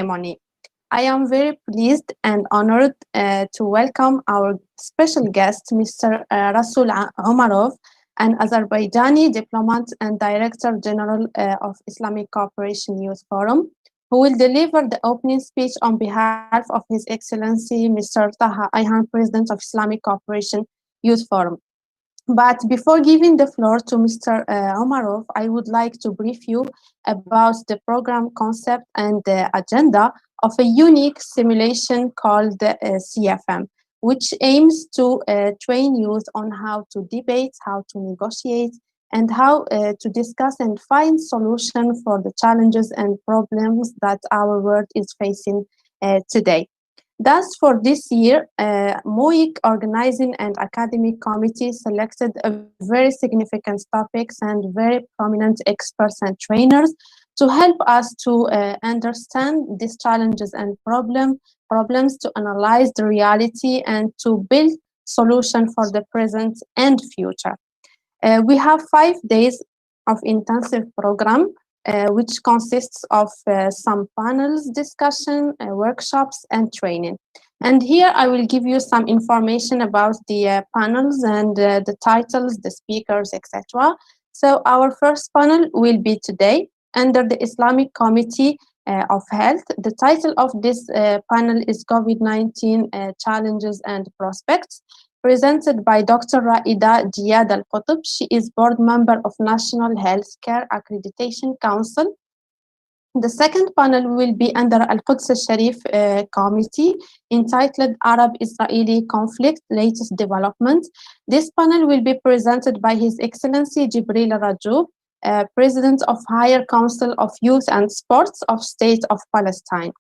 ceremony. I am very pleased and honored to welcome our special guest, Mr. Rasul Omarov, an Azerbaijani diplomat and Director General of Islamic Cooperation Youth Forum, who will deliver the opening speech on behalf of His Excellency Mr. Taha Ayhan, President of Islamic Cooperation Youth Forum. But before giving the floor to Mr. Omarov, I would like to brief you about the program concept and the agenda of a unique simulation called the CFM, which aims to train youth on how to debate, how to negotiate, and how to discuss and find solutions for the challenges and problems that our world is facing today. Thus, for this year, MOIC Organizing and Academic Committee selected a very significant topics and very prominent experts and trainers to help us to understand these challenges and problems, to analyze the reality and to build solutions for the present and future. We have 5 days of intensive program, which consists of some panels, discussion, workshops, and training. And here I will give you some information about the panels and the titles, the speakers, etc. So our first panel will be today under the Islamic Committee of Health. The title of this panel is COVID-19 Challenges and Prospects, presented by Dr. Raida Jiyad Al-Qutb. She is board member of National Healthcare Accreditation Council. The second panel will be under Al-Quds Al-Sharif Committee, entitled Arab-Israeli Conflict, Latest Development. This panel will be presented by His Excellency Jibril Rajoub, President of Higher Council of Youth and Sports of State of Palestine.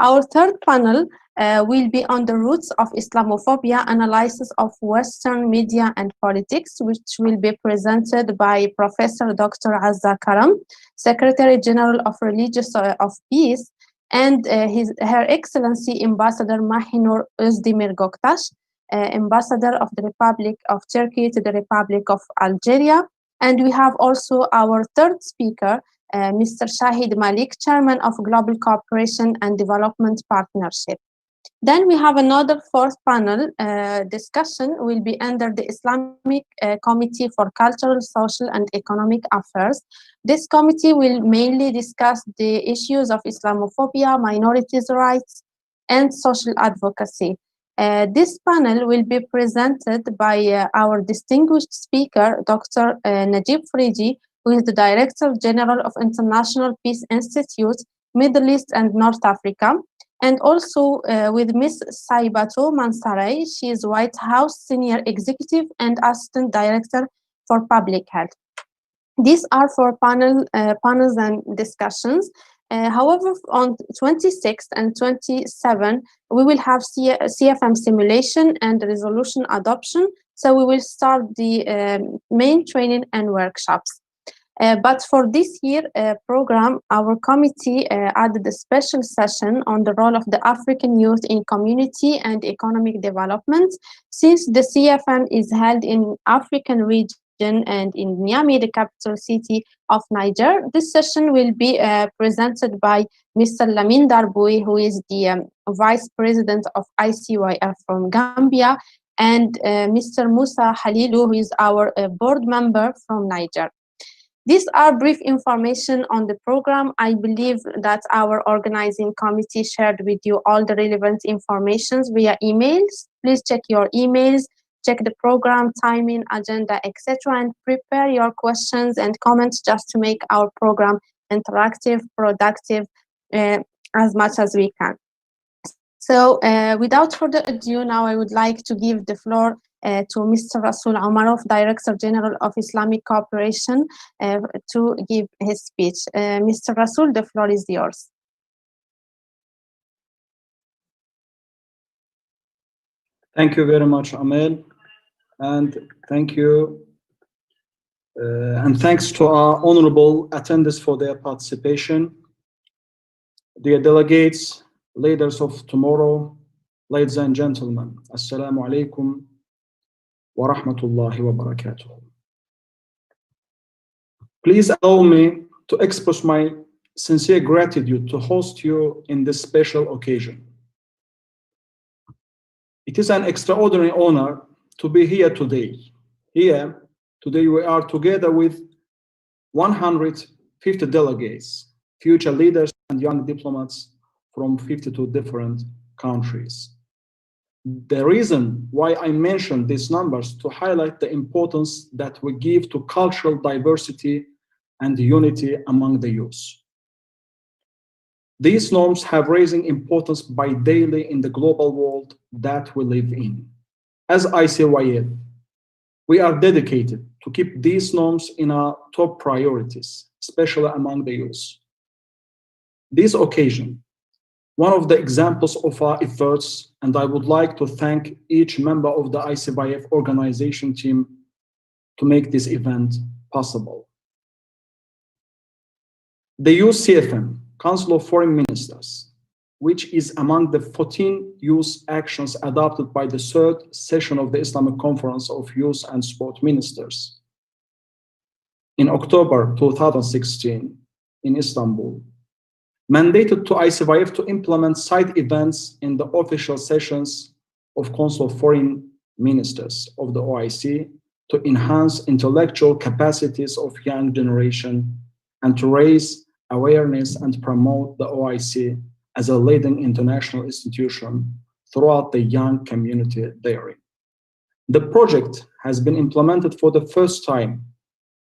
Our third panel will be on the roots of Islamophobia, analysis of Western media and politics, which will be presented by Professor Dr. Azza Karam, Secretary General of Religious of Peace, and Her Excellency Ambassador Mahinur Özdemir Göktaş, Ambassador of the Republic of Turkey to the Republic of Algeria. And we have also our third speaker, Mr. Shahid Malik, Chairman of Global Cooperation and Development Partnership. Then we have another fourth panel discussion will be under the Islamic Committee for Cultural, Social and Economic Affairs. This committee will mainly discuss the issues of Islamophobia, minorities' rights, and social advocacy. This panel will be presented by our distinguished speaker, Dr. Najib Friji, who is the Director General of International Peace Institute, Middle East and North Africa, and also with Ms. Saibato Mansaray. She is White House Senior Executive and Assistant Director for Public Health. These are for panels and discussions. However, on 26th and 27th, we will have CFM simulation and resolution adoption. So we will start the main training and workshops. But for this year program, our committee added a special session on the role of the African youth in community and economic development. Since the CFM is held in African region and in Niamey, the capital city of Niger, this session will be presented by Mr. Lamine Darboui, who is the Vice President of ICYF from Gambia, and Mr. Musa Halilu, who is our board member from Niger. These are brief information on the program. I believe that our organizing committee shared with you all the relevant informations via emails. Please check your emails, check the program, timing, agenda, etc., and prepare your questions and comments just to make our program interactive, productive, as much as we can. So without further ado, now I would like to give the floor to Mr. Rasul Omarov, Director General of Islamic Cooperation, to give his speech. Mr. Rasul, the floor is yours. Thank you very much, Amel, and thank you, and thanks to our honorable attendees for their participation. Dear delegates, leaders of tomorrow, ladies and gentlemen, Assalamu alaikum wa rahmatullahi wa barakatuh. Please allow me to express my sincere gratitude to host you in this special occasion. It is an extraordinary honor to be here today. Today we are together with 150 delegates, future leaders and young diplomats from 52 different countries. The reason why I mentioned these numbers to highlight the importance that we give to cultural diversity and unity among the youth. These norms have rising importance by daily in the global world that we live in. As ICYF, we are dedicated to keep these norms in our top priorities, especially among the youth. This occasion one of the examples of our efforts, and I would like to thank each member of the ICYF organization team to make this event possible. The UCFM, Council of Foreign Ministers, which is among the 14 youth actions adopted by the third session of the Islamic Conference of Youth and Sport Ministers in October 2016 in Istanbul, mandated to ICYF to implement side events in the official sessions of Council of Foreign Ministers of the OIC to enhance intellectual capacities of young generation and to raise awareness and promote the OIC as a leading international institution throughout the young community therein. The project has been implemented for the first time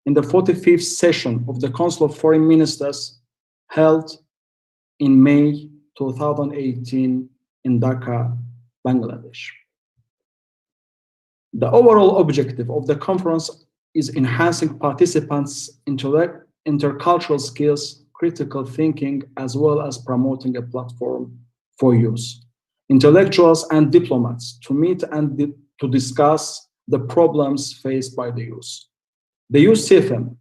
in the 45th session of the Council of Foreign Ministers held in May 2018 in Dhaka, Bangladesh. The overall objective of the conference is enhancing participants' intercultural skills, critical thinking, as well as promoting a platform for youth, intellectuals, and diplomats to meet and to discuss the problems faced by the youth. The UCFM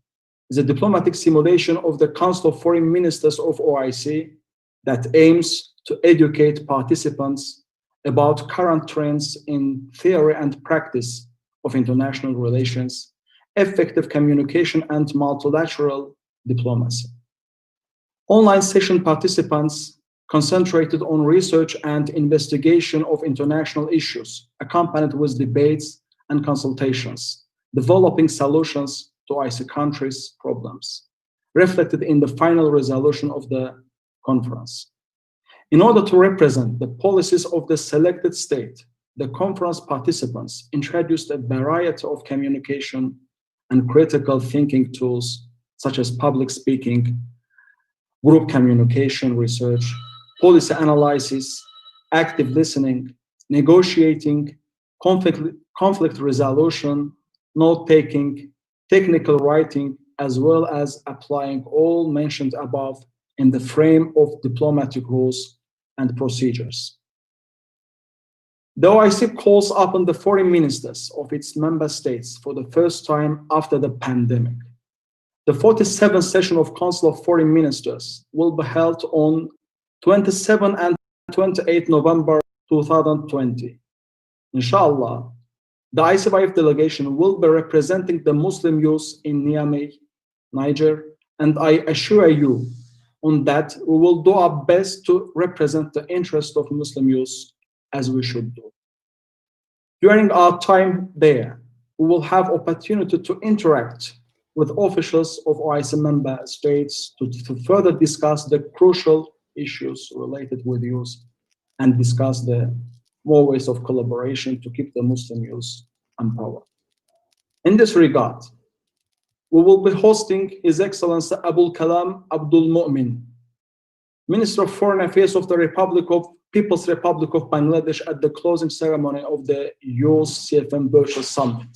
is a diplomatic simulation of the Council of Foreign Ministers of OIC that aims to educate participants about current trends in theory and practice of international relations, effective communication, and multilateral diplomacy. Online session participants concentrated on research and investigation of international issues, accompanied with debates and consultations, developing solutions to IC countries' problems, reflected in the final resolution of the conference. In order to represent the policies of the selected state, the conference participants introduced a variety of communication and critical thinking tools, such as public speaking, group communication research, policy analysis, active listening, negotiating, conflict resolution, note-taking, technical writing, as well as applying all mentioned above in the frame of diplomatic rules and procedures. The OIC calls upon the foreign ministers of its member states for the first time after the pandemic. The 47th session of Council of Foreign Ministers will be held on 27 and 28 November 2020. Inshallah, the ICYF delegation will be representing the Muslim youth in Niamey, Niger, and I assure you on that we will do our best to represent the interest of Muslim youth as we should do. During our time there, we will have opportunity to interact with officials of OIC member states to further discuss the crucial issues related with youth and discuss the more ways of collaboration to keep the Muslim youth empowered. In this regard, we will be hosting His Excellency Abul Kalam Abdul Mu'min, Minister of Foreign Affairs of the People's Republic of Bangladesh, at the closing ceremony of the Youth CFM Virtual Summit.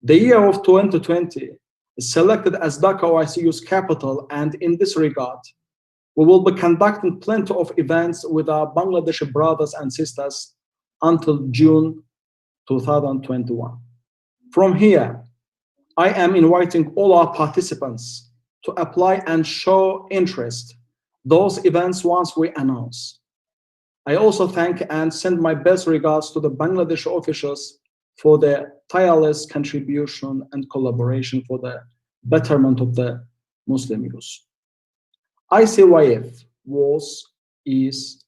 The year of 2020 is selected as Dhaka OIC Youth Capital, and in this regard, we will be conducting plenty of events with our Bangladeshi brothers and sisters until June 2021. From here, I am inviting all our participants to apply and show interest those events once we announce. I also thank and send my best regards to the Bangladeshi officials for their tireless contribution and collaboration for the betterment of the Muslim youth. ICYF was, is,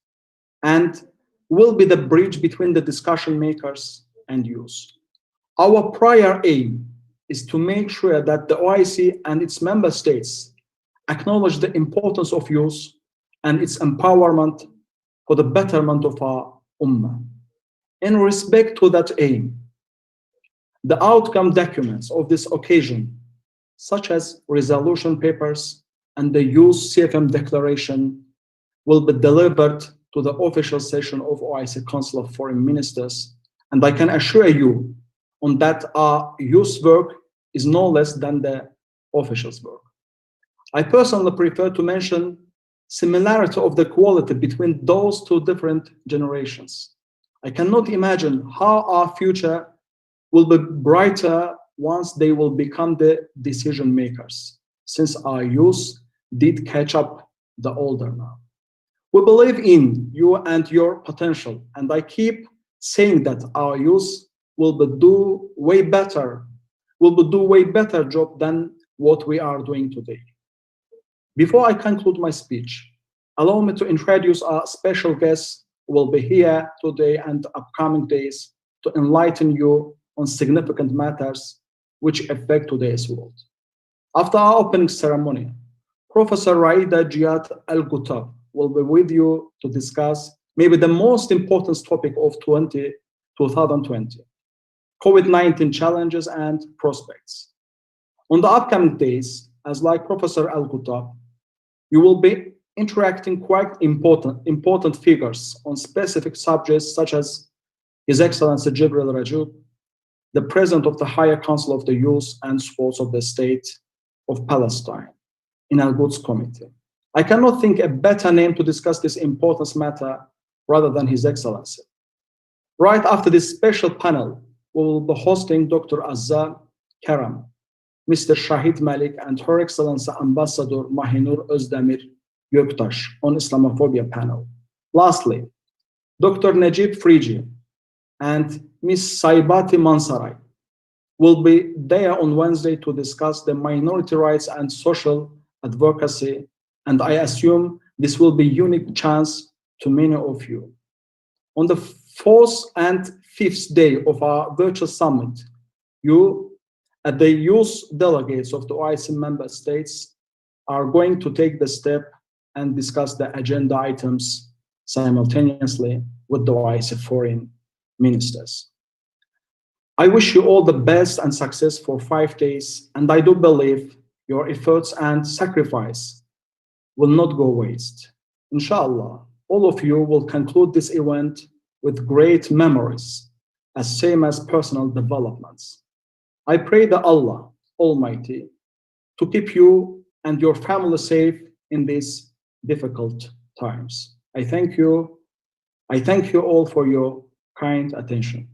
and will be the bridge between the discussion makers and youth. Our prior aim is to make sure that the OIC and its member states acknowledge the importance of youth and its empowerment for the betterment of our Ummah. In respect to that aim, the outcome documents of this occasion, such as resolution papers and the Youth CFM declaration, will be delivered to the official session of OIC Council of Foreign Ministers. And I can assure you on that our youth work is no less than the officials' work. I personally prefer to mention similarity of the quality between those two different generations. I cannot imagine how our future will be brighter once they will become the decision makers, since our youth did catch up the older now. We believe in you and your potential, and I keep saying that our youth will do way better job than what we are doing today. Before I conclude my speech, allow me to introduce our special guests who will be here today and upcoming days to enlighten you on significant matters which affect today's world. After our opening ceremony, Professor Raida Jiyad Al-Gutab will be with you to discuss maybe the most important topic of 2020, COVID-19 challenges and prospects. On the upcoming days, as like Professor Al-Gutab, you will be interacting quite important figures on specific subjects such as His Excellency Jibril Rajoub, the President of the Higher Council of the Youth and Sports of the State of Palestine, in Al-Quds Committee. I cannot think a better name to discuss this important matter rather than His Excellency. Right after this special panel, we will be hosting Dr. Azzal Karam, Mr. Shahid Malik, and Her Excellency Ambassador Mahinur Özdemir Göktaş on Islamophobia panel. Lastly, Dr. Najib Friji and Ms. Saibati Mansaray will be there on Wednesday to discuss the minority rights and social advocacy, and I assume this will be a unique chance to many of you. On the 4th and 5th day of our virtual summit, you, at the youth delegates of the OIC member states, are going to take the step and discuss the agenda items simultaneously with the OIC foreign ministers. I wish you all the best and success for 5 days, and I do believe your efforts and sacrifice will not go waste. Inshallah, all of you will conclude this event with great memories, as same as personal developments. I pray that Allah Almighty to keep you and your family safe in these difficult times. I thank you all for your kind attention.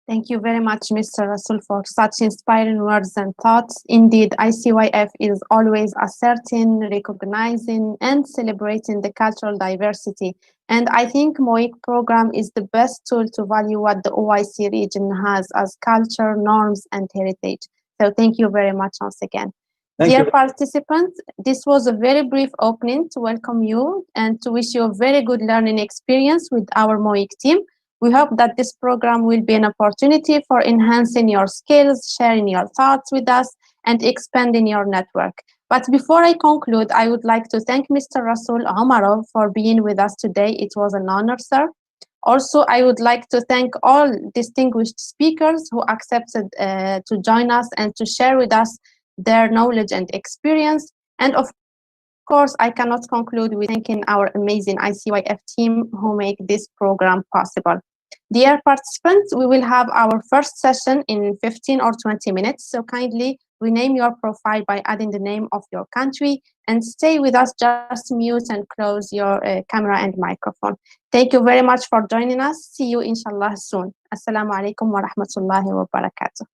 Thank you very much, Mr. Rasul, for such inspiring words and thoughts. Indeed, ICYF is always asserting, recognizing, and celebrating the cultural diversity. And I think MOIC program is the best tool to value what the OIC region has as culture, norms, and heritage. So thank you very much once again. Dear participants, this was a very brief opening to welcome you and to wish you a very good learning experience with our MOIC team. We hope that this program will be an opportunity for enhancing your skills, sharing your thoughts with us, and expanding your network. But before I conclude, I would like to thank Mr. Rasul Omarov for being with us today. It was an honor, sir. Also, I would like to thank all distinguished speakers who accepted to join us and to share with us their knowledge and experience. And of course, I cannot conclude with thanking our amazing ICYF team who make this program possible. Dear participants, we will have our first session in 15 or 20 minutes, so kindly rename your profile by adding the name of your country and stay with us, just mute and close your camera and microphone. Thank you very much for joining us. See you inshallah soon. Assalamu alaikum wa rahmatullahi wa barakatuh.